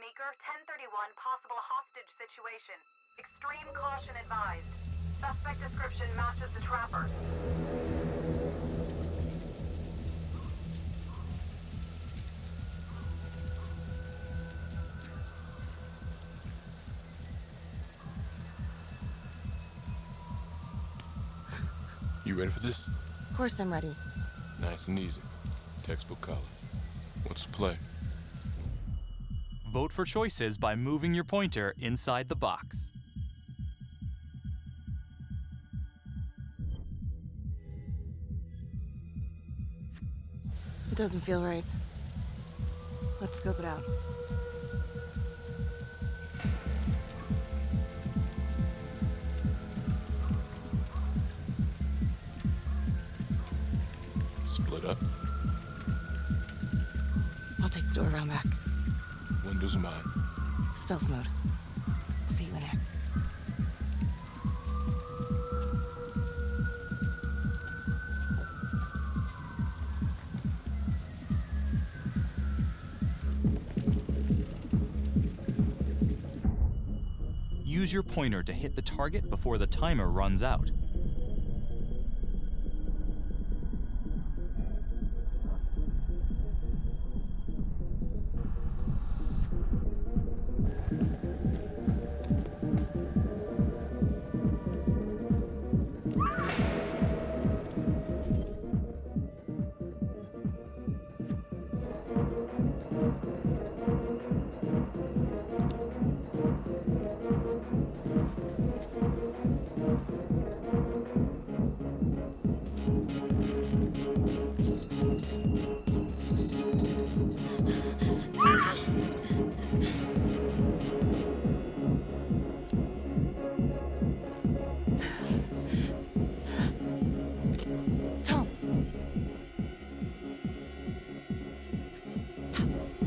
Meeker, 1031, possible hostage situation. Extreme caution advised. Suspect description matches the trapper. You ready for this? Of course I'm ready. Nice and easy. Textbook college. What's the play? Vote for choices by moving your pointer inside the box. It doesn't feel right. Let's scope it out. Split up. I'll take the door around back. Windows mine. Stealth mode. I'll see you in there. Use your pointer to hit the target before the timer runs out.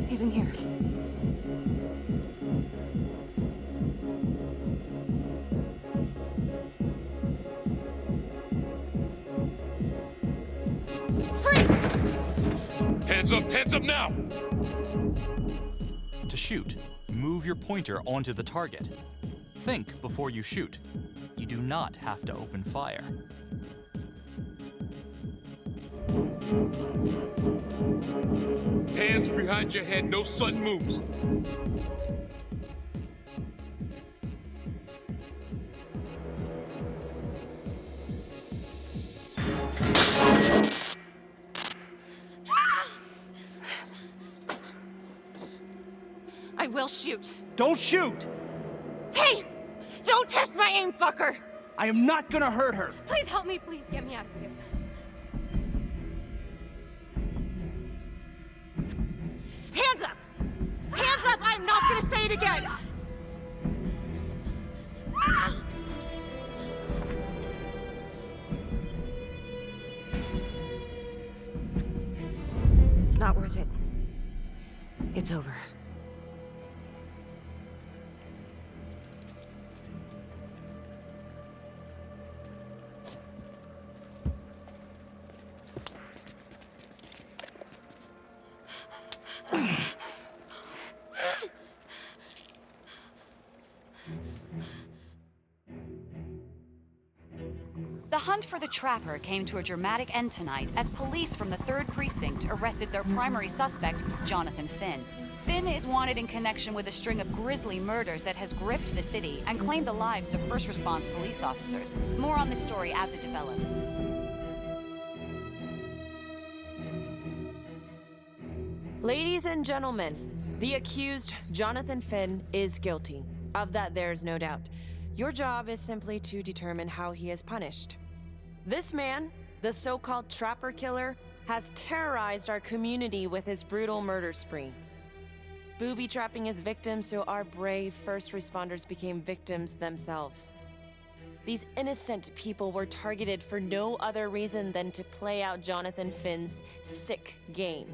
He's in here. Hands up now! To shoot, move your pointer onto the target. Think before you shoot. You do not have to open fire. Hands behind your head, no sudden moves. I will shoot. Don't shoot! Hey! Don't test my aim, fucker! I am not gonna hurt her. Please help me. Please get me out of here. Hands up! Hands up! I'm not gonna say it again! It's not worth it. It's over. The hunt for the Trapper came to a dramatic end tonight as police from the 3rd Precinct arrested their primary suspect, Jonathan Finn. Finn is wanted in connection with a string of grisly murders that has gripped the city and claimed the lives of first response police officers. More on this story as it develops. Ladies and gentlemen, the accused, Jonathan Finn, is guilty. Of that, there's no doubt. Your job is simply to determine how he is punished. This man, the so-called Trapper Killer, has terrorized our community with his brutal murder spree. Booby-trapping his victims so our brave first responders became victims themselves. These innocent people were targeted for no other reason than to play out Jonathan Finn's sick game.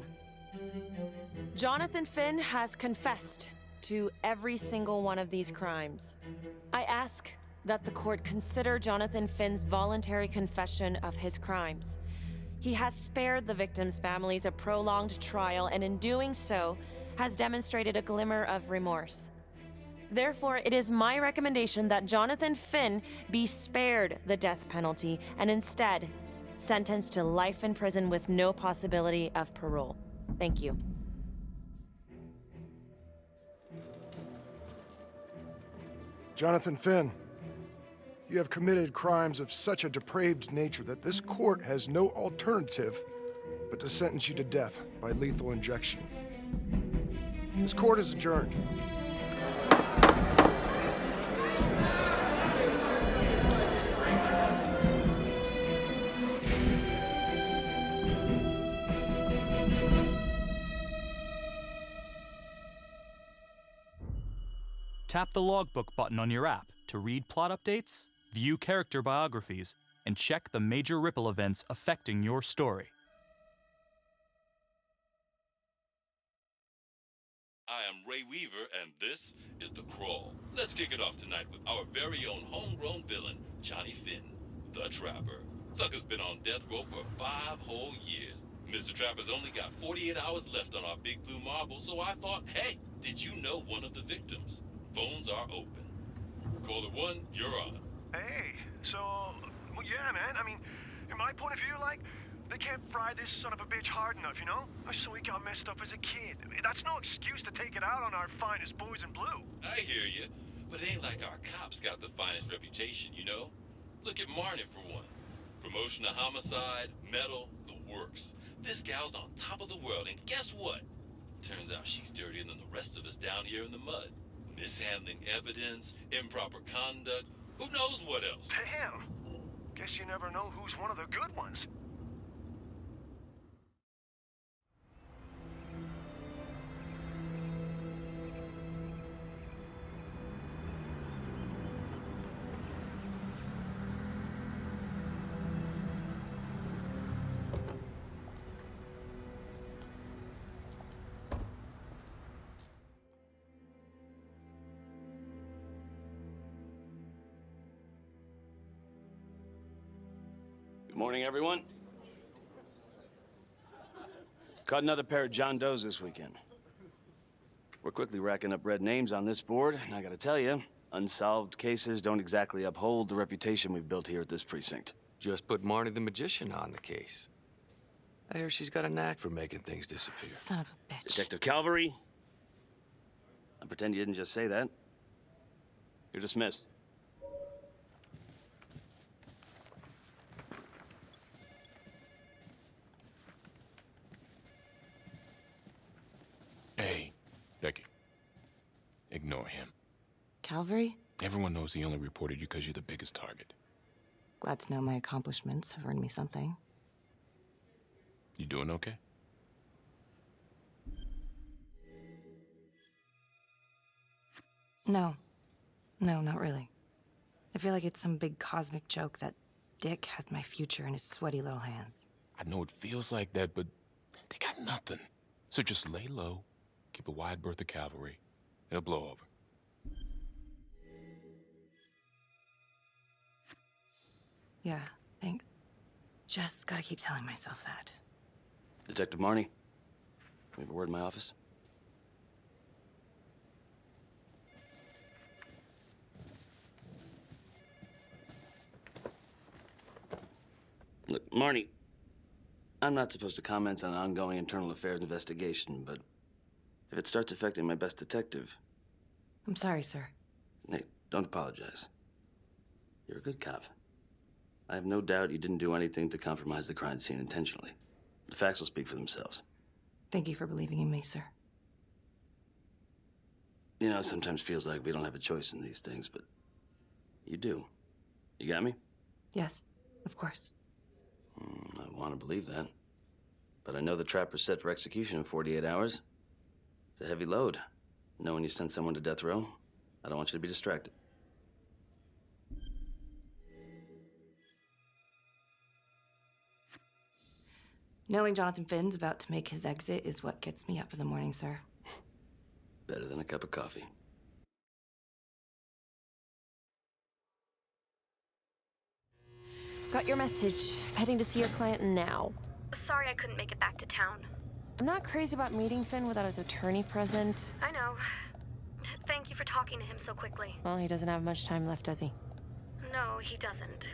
Jonathan Finn has confessed to every single one of these crimes. I ask that the court consider Jonathan Finn's voluntary confession of his crimes. He has spared the victims' families a prolonged trial, and in doing so, has demonstrated a glimmer of remorse. Therefore, it is my recommendation that Jonathan Finn be spared the death penalty and instead sentenced to life in prison with no possibility of parole. Thank you. Jonathan Finn, you have committed crimes of such a depraved nature that this court has no alternative but to sentence you to death by lethal injection. This court is adjourned. Tap the logbook button on your app to read plot updates, view character biographies, and check the major ripple events affecting your story. I am Ray Weaver, and this is The Crawl. Let's kick it off tonight with our very own homegrown villain, Johnny Finn, the Trapper. Sucker's been on death row for 5 whole years. Mr. Trapper's only got 48 hours left on our big blue marble, so I thought, hey, did you know one of the victims? Phones are open. Caller 1, you're on. Hey, so, well, yeah, man, I mean, in my point of view, like, they can't fry this son of a bitch hard enough, you know? So he got messed up as a kid. That's no excuse to take it out on our finest boys in blue. I hear you, but it ain't like our cops got the finest reputation, you know? Look at Marnie for one. Promotion to homicide, medal, the works. This gal's on top of the world, and guess what? Turns out she's dirtier than the rest of us down here in the mud. Mishandling evidence, improper conduct, who knows what else? Damn. Guess you never know who's one of the good ones. Good morning, everyone. Caught another pair of John Does this weekend. We're quickly racking up red names on this board, and I gotta tell you, unsolved cases don't exactly uphold the reputation we've built here at this precinct. Just put Marnie the Magician on the case. I hear she's got a knack for making things disappear. Son of a bitch. Detective Calvary, I pretend you didn't just say that. You're dismissed. Hey, Becky. Ignore him. Calvary? Everyone knows he only reported you because you're the biggest target. Glad to know my accomplishments have earned me something. You doing okay? No. No, not really. I feel like it's some big cosmic joke that Dick has my future in his sweaty little hands. I know it feels like that, but they got nothing. So just lay low, keep a wide berth of cavalry. It'll blow over. Yeah, thanks. Just gotta keep telling myself that. Detective Marnie, we have a word in my office. Look, Marnie, I'm not supposed to comment on an ongoing internal affairs investigation, but if it starts affecting my best detective... I'm sorry, sir. Hey, don't apologize. You're a good cop. I have no doubt you didn't do anything to compromise the crime scene intentionally. The facts will speak for themselves. Thank you for believing in me, sir. You know, it sometimes feels like we don't have a choice in these things, but you do. You got me? Yes, of course. I want to believe that. But I know the trapper's set for execution in 48 hours. It's a heavy load. Knowing you send someone to death row, I don't want you to be distracted. Knowing Jonathan Finn's about to make his exit is what gets me up in the morning, sir. Better than a cup of coffee. Got your message. Heading to see your client now. Sorry I couldn't make it back to town. I'm not crazy about meeting Finn without his attorney present. I know. Thank you for talking to him so quickly. Well, he doesn't have much time left, does he? No, he doesn't.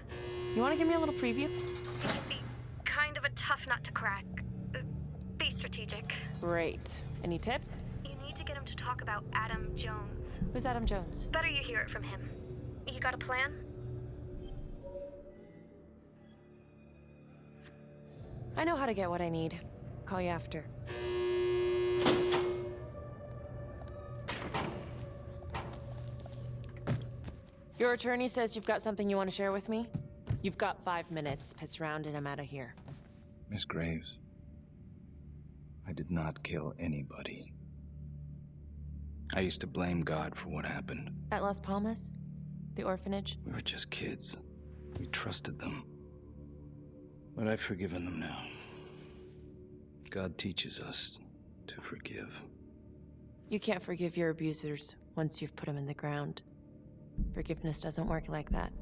You want to give me a little preview? He can be kind of a tough nut to crack. Be strategic. Great. Any tips? You need to get him to talk about Adam Jones. Who's Adam Jones? Better you hear it from him. You got a plan? I know how to get what I need. Call you after. Your attorney says you've got something you want to share with me? You've got 5 minutes. Piss around and I'm out of here. Miss Graves, I did not kill anybody. I used to blame God for what happened. At Las Palmas? The orphanage? We were just kids. We trusted them. But I've forgiven them now. God teaches us to forgive. You can't forgive your abusers once you've put them in the ground. Forgiveness doesn't work like that.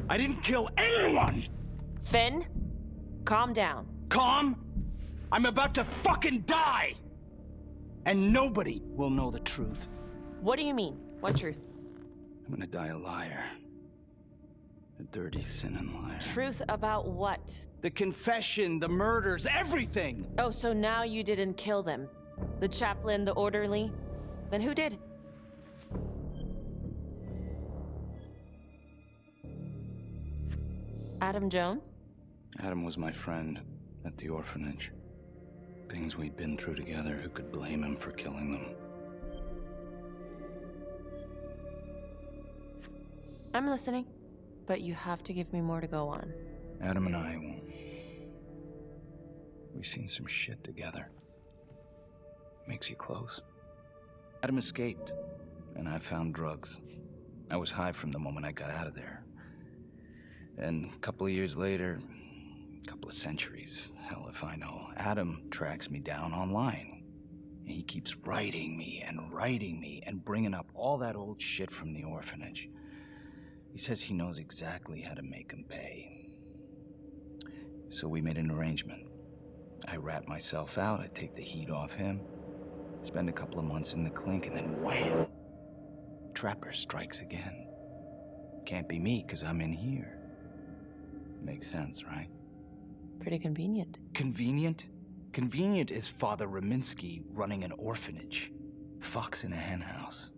I didn't kill anyone! Finn, calm down. Calm? I'm about to fucking die! And nobody will know the truth. What do you mean? What truth? I'm gonna die a liar. A dirty, sinning liar. Truth about what? The confession, the murders, everything! Oh, so now you didn't kill them? The chaplain, the orderly? Then who did? Adam Jones? Adam was my friend at the orphanage. Things we'd been through together, who could blame him for killing them? I'm listening, but you have to give me more to go on. Adam and I, we've seen some shit together. Makes you close. Adam escaped, and I found drugs. I was high from the moment I got out of there. And a couple of years later, a couple of centuries, hell if I know, Adam tracks me down online. And he keeps writing me and bringing up all that old shit from the orphanage. He says he knows exactly how to make him pay. So we made an arrangement. I rat myself out, I take the heat off him, spend a couple of months in the clink, and then wham! Trapper strikes again. Can't be me, 'cause I'm in here. Makes sense, right? Pretty convenient. Convenient? Convenient is Father Raminsky running an orphanage. Fox in a henhouse.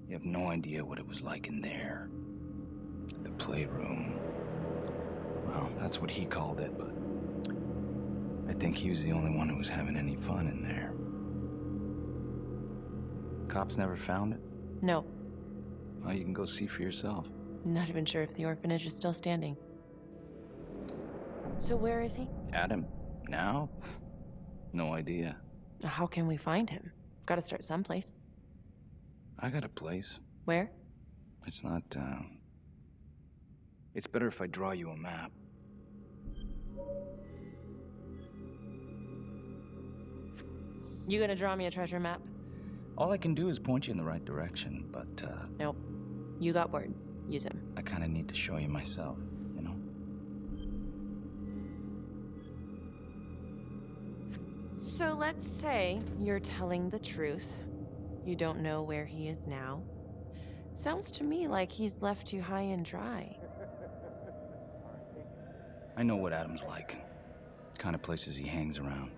You have no idea what it was like in there. The playroom. Well, that's what he called it, but I think he was the only one who was having any fun in there. Cops never found it? No. Well, you can go see for yourself. Not even sure if the orphanage is still standing. So where is he? Adam? Now? No idea. How can we find him? Gotta start someplace. I got a place. Where? It's not, It's better if I draw you a map. You gonna draw me a treasure map? All I can do is point you in the right direction, but, Nope. You got words. Use them. I kinda need to show you myself, you know? So let's say you're telling the truth. You don't know where he is now. Sounds to me like he's left you high and dry. I know what Adam's like. The kind of places he hangs around.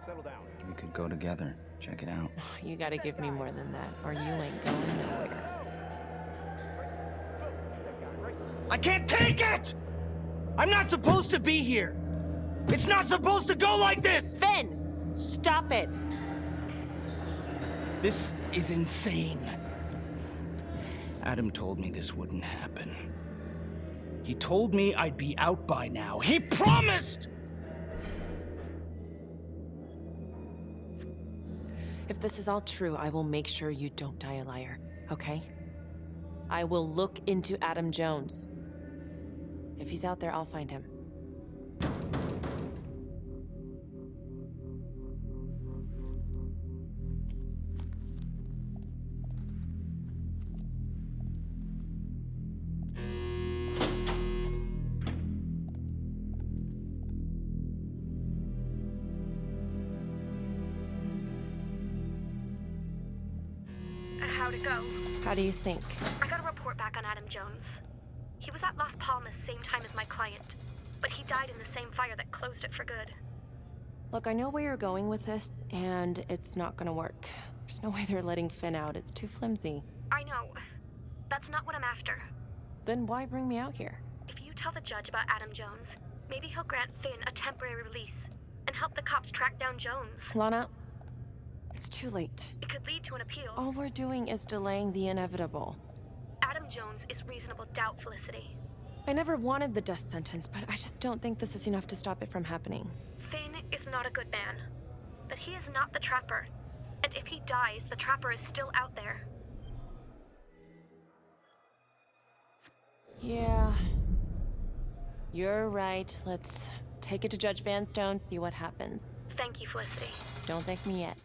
Settle down. We could go together. Check it out. You gotta give me more than that, or you ain't going nowhere. I can't take it! I'm not supposed to be here! It's not supposed to go like this! Finn! Stop it! This is insane. Adam told me this wouldn't happen. He told me I'd be out by now. He promised! If this is all true, I will make sure you don't die a liar, okay? I will look into Adam Jones. If he's out there, I'll find him. how'd it go? How do you think? I got a report back on Adam Jones. He was at Las Palmas same time as my client, but he died in the same fire that closed it for good. Look, I know where you're going with this, and it's not gonna work. There's no way they're letting Finn out. It's too flimsy. I know. That's not what I'm after. Then why bring me out here? If you tell the judge about Adam Jones, maybe he'll grant Finn a temporary release and help the cops track down Jones. Lana, it's too late. It could lead to an appeal. All we're doing is delaying the inevitable. Adam Jones is reasonable doubt, Felicity. I never wanted the death sentence, but I just don't think this is enough to stop it from happening. Finn is not a good man, but he is not the Trapper. And if he dies, the Trapper is still out there. Yeah. You're right. Let's take it to Judge Vanstone, see what happens. Thank you, Felicity. Don't thank me yet.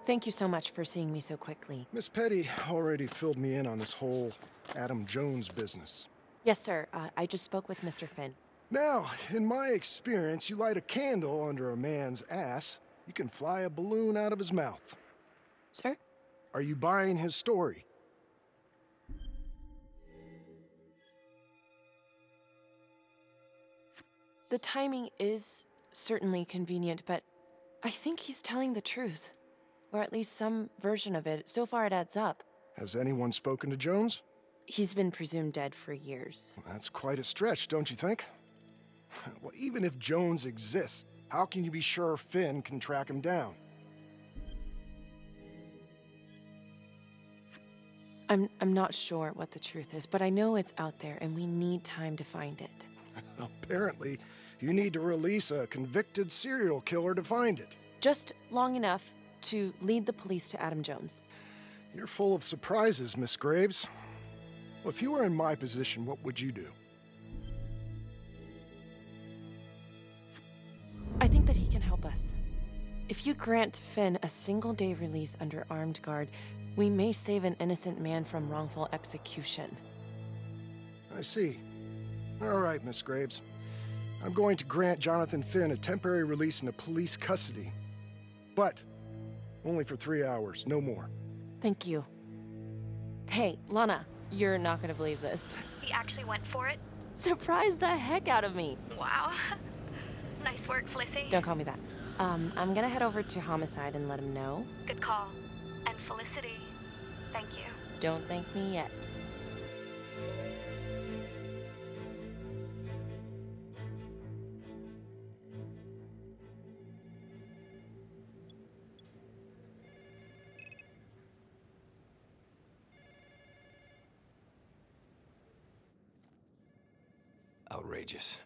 Thank you so much for seeing me so quickly. Miss Petty already filled me in on this whole Adam Jones business. Yes, sir. I just spoke with Mr. Finn. Now, in my experience, you light a candle under a man's ass, you can fly a balloon out of his mouth. Sir? Are you buying his story? The timing is certainly convenient, but I think he's telling the truth. Or at least some version of it. So far it adds up. Has anyone spoken to Jones? He's been presumed dead for years. That's quite a stretch, don't you think? Well, even if Jones exists, how can you be sure Finn can track him down? I'm not sure what the truth is, but I know it's out there and we need time to find it. Apparently, you need to release a convicted serial killer to find it. Just long enough to lead the police to Adam Jones. You're full of surprises, Miss Graves. Well, if you were in my position, what would you do? I think that he can help us. If you grant Finn a single-day release under armed guard, we may save an innocent man from wrongful execution. I see. All right, Miss Graves. I'm going to grant Jonathan Finn a temporary release into police custody. But only for 3 hours, no more. Thank you. Hey, Lana, you're not gonna believe this. He actually went for it? Surprised the heck out of me. Wow. Nice work, Felicity. Don't call me that. I'm gonna head over to Homicide and let him know. Good call. And Felicity, thank you. Don't thank me yet. Outrageous.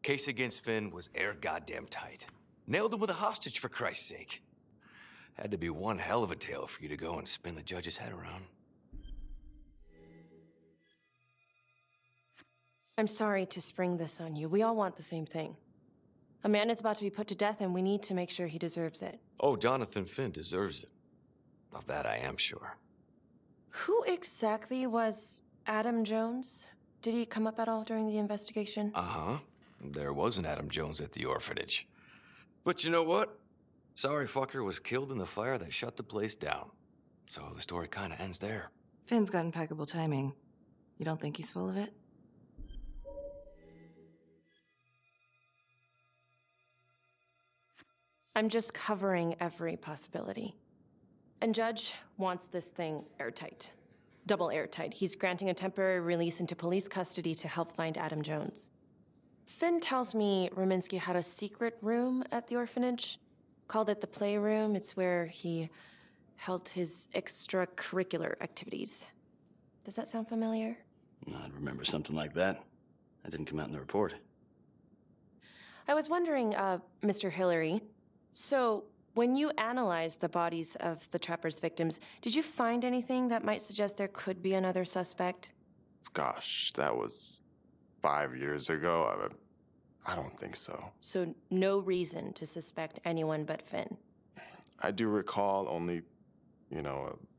Case against Finn was air goddamn tight. Nailed him with a hostage, for Christ's sake. Had to be one hell of a tale for you to go and spin the judge's head around. I'm sorry to spring this on you. We all want the same thing. A man is about to be put to death, and we need to make sure he deserves it. Oh, Jonathan Finn deserves it. Of that I am sure. Who exactly was Adam Jones? Did he come up at all during the investigation? Uh-huh. There was an Adam Jones at the orphanage. But you know what? Sorry fucker was killed in the fire that shut the place down. So the story kind of ends there. Finn's got impeccable timing. You don't think he's full of it? I'm just covering every possibility. And Judge wants this thing airtight. Double airtight. He's granting a temporary release into police custody to help find Adam Jones. Finn tells me Rominsky had a secret room at the orphanage. Called it the playroom. It's where he held his extracurricular activities. Does that sound familiar? I'd remember something like that. That didn't come out in the report. I was wondering, Mr. Hillary, so when you analyzed the bodies of the Trapper's victims, did you find anything that might suggest there could be another suspect? Gosh, that was 5 years ago. I don't think so. So no reason to suspect anyone but Finn? I do recall only,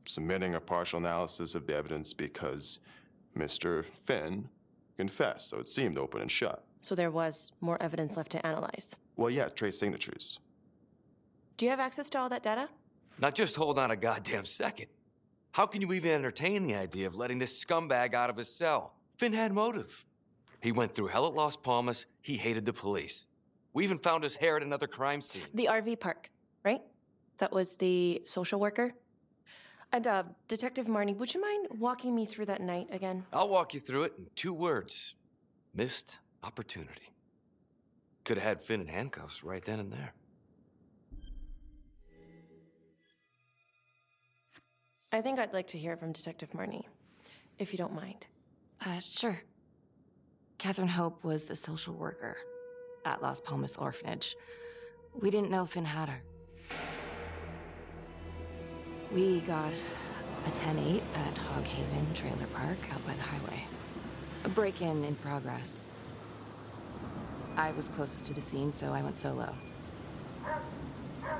submitting a partial analysis of the evidence because Mr. Finn Confessed, so it seemed open and shut. So there was more evidence left to analyze. Well, yeah, trace signatures. Do you have access to all that data? Not just hold on a goddamn second. How can you even entertain the idea of letting this scumbag out of his cell? Finn had motive. He went through hell at Las Palmas. He hated the police. We even found his hair at another crime scene. The RV park, right? That was the social worker? And, Detective Marnie, would you mind walking me through that night again? I'll walk you through it in 2 words. Missed opportunity. Could have had Finn in handcuffs right then and there. I think I'd like to hear from Detective Marnie, if you don't mind. Sure. Catherine Hope was a social worker at Las Palmas Orphanage. We didn't know Finn had her. We got a 10-8 at Hog Haven Trailer Park out by the highway. A break-in in progress. I was closest to the scene, so I went solo.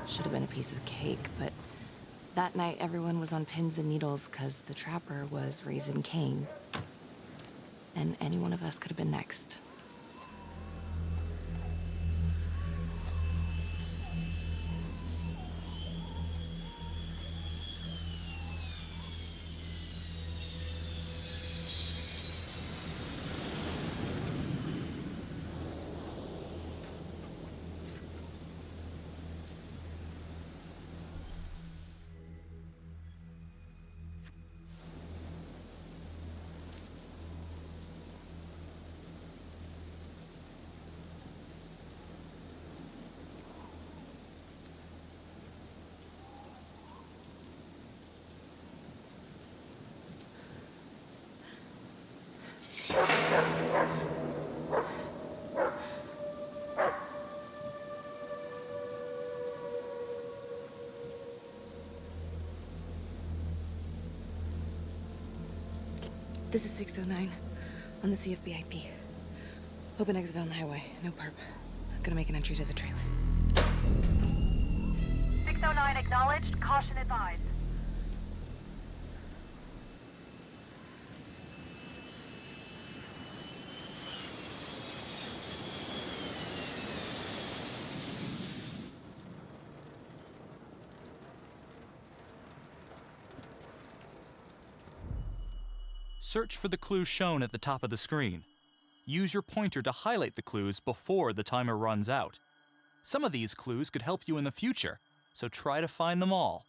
Should have been a piece of cake, but that night everyone was on pins and needles because the trapper was raising Cain. And any one of us could have been next. This is 609 on the CFBIP. Open exit on the highway, no perp. Gonna make an entry to the trailer. 609 acknowledged, caution advised. Search for the clues shown at the top of the screen. Use your pointer to highlight the clues before the timer runs out. Some of these clues could help you in the future, so try to find them all.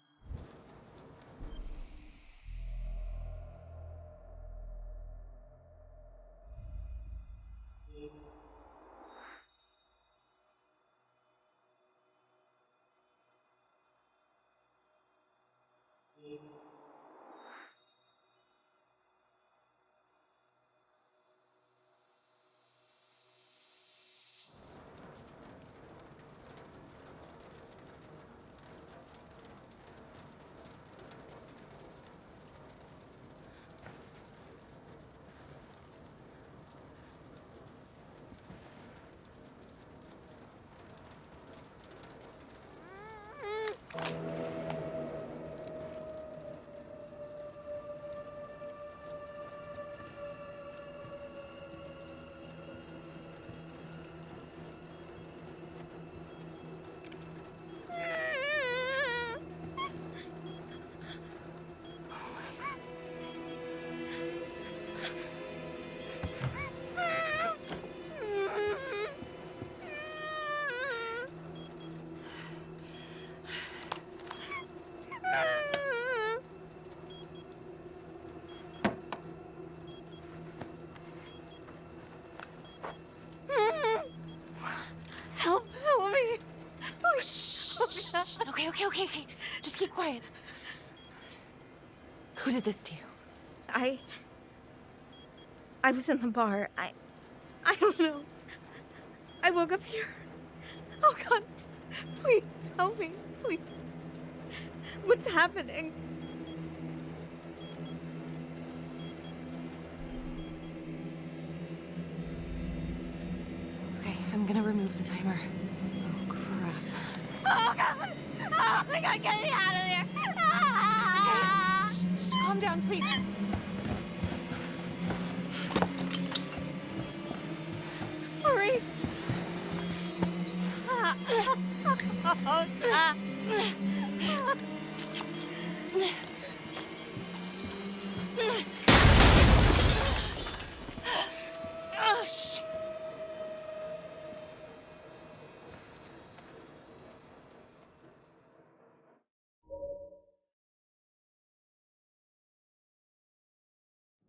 Help me. Please. Okay. Just keep quiet. Who did this to you? I was in the bar. I don't know. I woke up here. Oh God, please help me, please. What's happening? Okay, I'm gonna remove the timer. Oh, crap. Oh God! Oh my God, get me out of there! Ah! Shh, calm down, please. Oh, God. Oh, shit.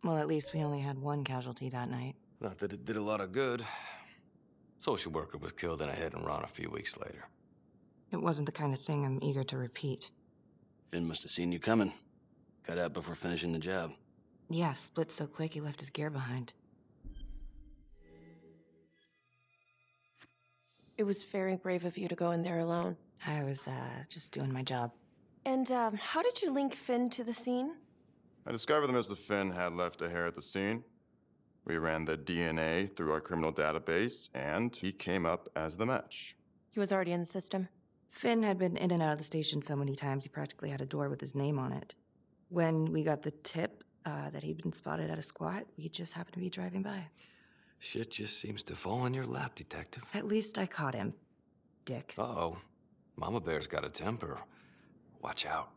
Well, at least we only had one casualty that night. Not that it did a lot of good. Social worker was killed in a hit and run a few weeks later. It wasn't the kind of thing I'm eager to repeat. Finn must have seen you coming. Cut out before finishing the job. Yeah, split so quick he left his gear behind. It was very brave of you to go in there alone. I was, just doing my job. And, how did you link Finn to the scene? I discovered that Mr. Finn had left a hair at the scene. We ran the DNA through our criminal database, and he came up as the match. He was already in the system. Finn had been in and out of the station so many times he practically had a door with his name on it. When we got the tip that he'd been spotted at a squat, we just happened to be driving by. Shit just seems to fall in your lap, Detective. At least I caught him, dick. Uh-oh. Mama Bear's got a temper. Watch out.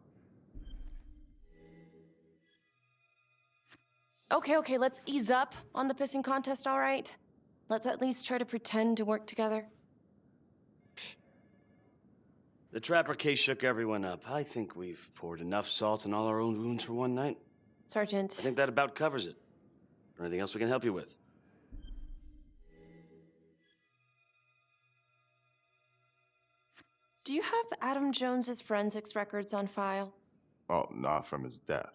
Okay, let's ease up on the pissing contest, all right? Let's at least try to pretend to work together. The Trapper case shook everyone up. I think we've poured enough salt in all our own wounds for one night. Sergeant. I think that about covers it. Or anything else we can help you with? Do you have Adam Jones's forensics records on file? Well, not from his death.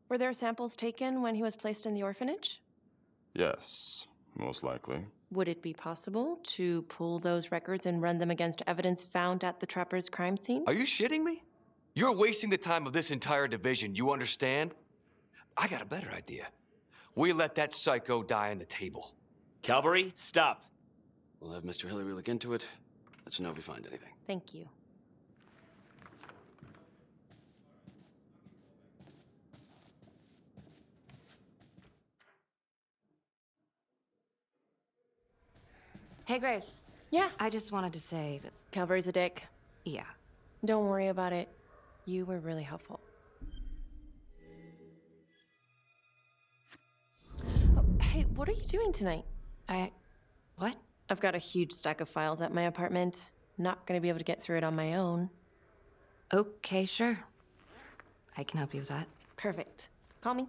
Were there samples taken when he was placed in the orphanage? Yes, most likely. Would it be possible to pull those records and run them against evidence found at the Trapper's crime scene? Are you shitting me? You're wasting the time of this entire division, you understand? I got a better idea. We let that psycho die on the table. Calvary, stop. We'll have Mr. Hillary look into it. Let you know if we find anything. Thank you. Hey, Graves. Yeah? I just wanted to say that... Calvary's a dick. Yeah. Don't worry about it. You were really helpful. Oh, hey, what are you doing tonight? What? I've got a huge stack of files at my apartment. Not gonna be able to get through it on my own. Okay, sure. I can help you with that. Perfect. Call me.